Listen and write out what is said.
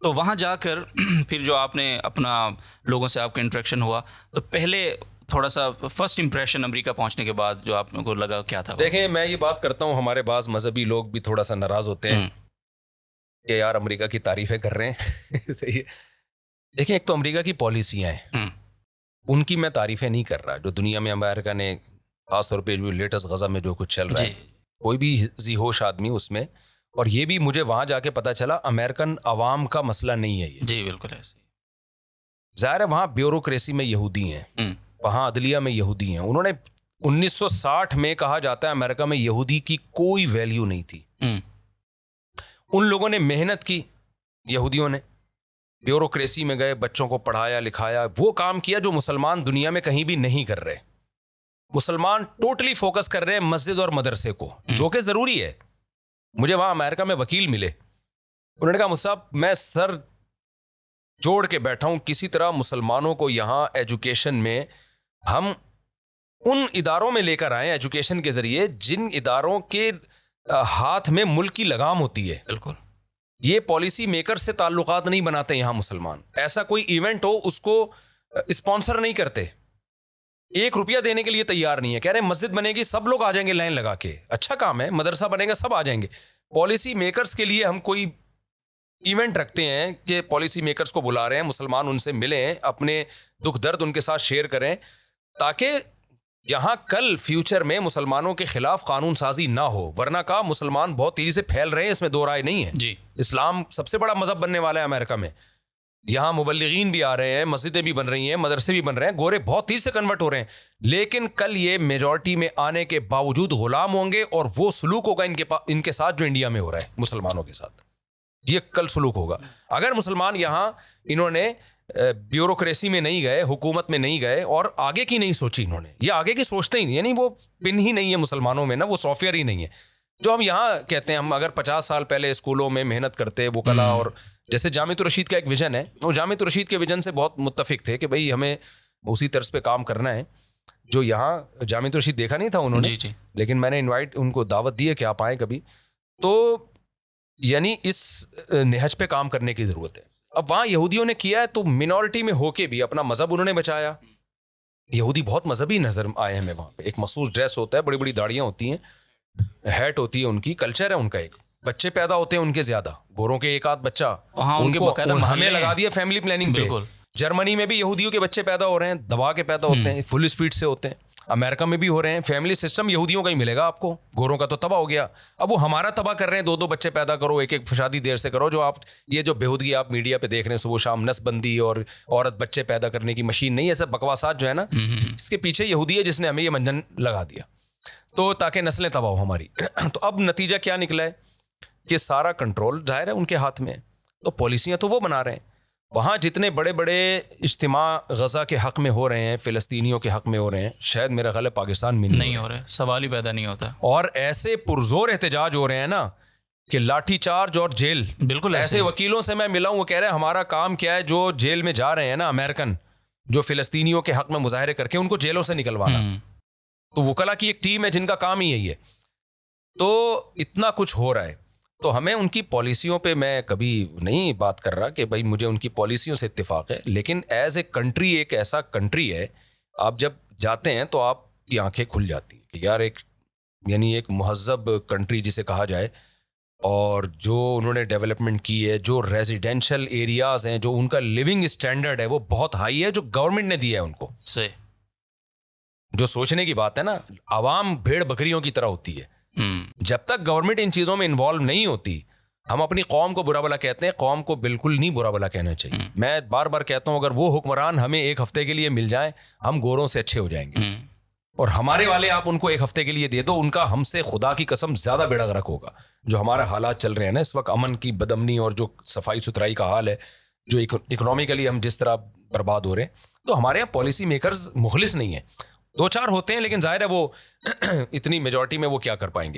तो वहाँ जाकर फिर जो आपने अपना लोगों से आपका इंटरेक्शन हुआ, तो पहले थोड़ा सा फर्स्ट इंप्रेशन अमेरिका पहुँचने के बाद जो आपको लगा क्या था? देखें, मैं ये बात करता हूँ, हमारे बाज़ मजहबी लोग भी थोड़ा सा नाराज होते हैं कि यार अमेरिका की तारीफें कर रहे हैं। सही है। देखें, एक तो अमेरिका की पॉलिसियाँ हैं, उनकी मैं तारीफें नहीं कर रहा। जो दुनिया में अमेरिका ने खासतौर पे जो लेटेस्ट गज़ा में जो कुछ चल रहा है, कोई भी जी होश आदमी उसमें, और ये भी मुझे वहाँ जाके पता चला अमेरिकन अवाम का मसला नहीं है ये। जी बिल्कुल ऐसे। ज़ाहिर है वहाँ ब्यूरोक्रेसी में यहूदी हैं, वहाँ अदलिया में यहूदी हैं। उन्होंने 1960 में कहा जाता है अमेरिका में यहूदी की कोई वैल्यू नहीं थी। उन लोगों ने मेहनत की, यहूदियों ने ब्यूरोक्रेसी में गए, बच्चों को पढ़ाया लिखाया, वो काम किया जो मुसलमान दुनिया में कहीं भी नहीं कर रहे। मुसलमान टोटली फोकस कर रहे हैं मस्जिद और मदरसे को, जो कि ज़रूरी है। मुझे वहाँ अमेरिका में वकील मिले, उन्होंने कहा मुसाब मैं सर जोड़ के बैठा हूँ, किसी तरह मुसलमानों को यहाँ एजुकेशन में हम उन इदारों में लेकर आए एजुकेशन के ज़रिए जिन इदारों के हाथ में मुल्क की लगाम होती है। बिल्कुल। ये पॉलिसी मेकर से ताल्लुकात नहीं बनाते यहाँ मुसलमान। ऐसा कोई इवेंट हो उसको स्पॉन्सर नहीं करते, 1 रुपया देने के लिए तैयार नहीं है। कह रहे हैं मस्जिद बनेगी सब लोग आ जाएंगे लाइन लगा के, अच्छा काम है, मदरसा बनेगा सब आ जाएंगे। पॉलिसी मेकर्स के लिए हम कोई इवेंट रखते हैं कि पॉलिसी मेकर्स को बुला रहे हैं, मुसलमान उनसे मिलें, अपने दुख दर्द उनके साथ शेयर करें, ताकि यहाँ कल फ्यूचर में मुसलमानों के खिलाफ कानून साजी ना हो। वरना का मुसलमान बहुत तेजी से फैल रहे हैं, इसमें दो राय नहीं है जी। इस्लाम सबसे बड़ा मजहब बनने वाला है अमेरिका में। यहाँ मुबल्लिगीन भी आ रहे हैं, मस्जिदें भी बन रही हैं, मदरसे भी बन रहे हैं, गोरे बहुत तेजी से कन्वर्ट हो रहे हैं। लेकिन कल ये मेजॉरिटी में आने के बावजूद गुलाम होंगे, और वो सलूक होगा इनके साथ जो इंडिया में हो रहा है मुसलमानों के साथ। ये कल सलूक होगा। अगर मुसलमान यहाँ इन्होंने ब्यूरोक्रेसी में नहीं गए, हुकूमत में नहीं गए, और आगे की नहीं सोची इन्होंने, ये आगे की सोचते ही नहीं, यानी वो पिन ही नहीं है मुसलमानों में ना, वो सॉफ्टवेयर ही नहीं है। जो हम यहाँ कहते हैं, हम अगर 50 साल पहले स्कूलों में मेहनत करते वो कला, और जैसे जामित रशीद का एक विजन है, वो जामित रशीद के विजन से बहुत मुत्तफिक थे कि भाई हमें उसी तर्ज पे काम करना है जो यहाँ जामित रशीद देखा नहीं था उन्होंने। जी। लेकिन मैंने उनको दावत दी है कि आप आए कभी, तो यानी इस नहज पे काम करने की ज़रूरत है। अब वहाँ यहूदियों ने किया है, तो मिनॉरिटी में होके भी अपना मज़हब उन्होंने बचाया। यहूदी बहुत मजहबी नज़र आए हमें वहाँ पे। एक मखसूस ड्रेस होता है, बड़ी बड़ी दाढ़ियाँ होती हैं, हैट होती है उनकी, कल्चर है उनका। एक बच्चे पैदा होते हैं उनके ज़्यादा, गोरों के एक आध बच्चा, उनको हमें लगा दिया फैमिली प्लानिंग पे। जर्मनी में भी यहूदियों के बच्चे पैदा हो रहे हैं, दबा के पैदा होते हैं, फुल स्पीड से होते हैं। अमेरिका में भी हो रहे हैं। फैमिली सिस्टम यहूदियों का ही मिलेगा आपको, गोरों का तो तबाह हो गया। अब वो हमारा तबाह कर रहे हैं, 2-2 बच्चे पैदा करो, एक शादी देर से करो। जो आप ये जो बेहूदगी आप मीडिया पे देख रहे हैं सुबह शाम, नसबंदी और औरत बच्चे पैदा करने की मशीन नहीं, ऐसे बकवासात जो है ना, इसके पीछे यहूदी है जिसने हमें ये मंजन लगा दिया, तो ताकि नस्लें तबाह हो हमारी। तो अब नतीजा क्या निकला है कि सारा कंट्रोल जाहिर है उनके हाथ में है, तो पॉलिसियाँ तो वो बना रहे हैं। वहाँ जितने बड़े बड़े इज्तिमा गज़ा के हक़ में हो रहे हैं, फ़िलिस्तीनियों के हक़ में हो रहे हैं, शायद मेरा ख्याल है पाकिस्तान में नहीं हो रहे, सवाल ही पैदा नहीं होता। और ऐसे पुरजोर एहतजाज हो रहे हैं ना कि लाठी चार्ज और जेल। बिल्कुल ऐसे वकीलों से मैं मिला हूँ, वो कह रहे हैं हमारा काम क्या है, जो जेल में जा रहे हैं ना अमेरिकन, जो फ़िलिस्तीनियों के हक़ में मुजाहरे करके उनको जेलों से निकलवाना। तो वकला की एक टीम है जिनका काम ही यही है। तो इतना कुछ हो रहा है, तो हमें उनकी पॉलिसियों पे मैं कभी नहीं बात कर रहा कि भाई मुझे उनकी पॉलिसियों से इत्तेफाक है, लेकिन एज ए कंट्री, एक ऐसा कंट्री है, आप जब जाते हैं तो आपकी आंखें खुल जाती हैं कि यार एक यानी एक महज़ब कंट्री जिसे कहा जाए, और जो उन्होंने डेवलपमेंट की है, जो रेजिडेंशियल एरियाज़ हैं, जो उनका लिविंग स्टैंडर्ड है वो बहुत हाई है, जो गवर्नमेंट ने दिया है उनको से। जो सोचने की बात है ना, आवाम भेड़ बकरियों की तरह होती है। जब तक गवर्नमेंट इन चीज़ों में इन्वॉल्व नहीं होती, हम अपनी कौम को बुरा भला कहते हैं, कौम को बिल्कुल नहीं बुरा भला कहना चाहिए। मैं बार बार कहता हूँ, अगर वो हुक्मरान हमें 1 हफ्ते के लिए मिल जाएं, हम गोरों से अच्छे हो जाएंगे। और हमारे वाले आप उनको 1 हफ्ते के लिए दे दो, उनका हमसे खुदा की कसम ज़्यादा बेड़ा गर्क होगा। जो हमारा हालात चल रहे हैं ना इस वक्त, अमन की बदअमनी और जो सफाई सुथराई का हाल है, जो इकोनॉमिकली हम जिस तरह बर्बाद हो रहे हैं, तो हमारे यहाँ पॉलिसी मेकर्स मुखलिस नहीं है। 2-4 होते हैं, लेकिन जाहिर है वो इतनी मेजॉरिटी में वो क्या कर पाएंगे।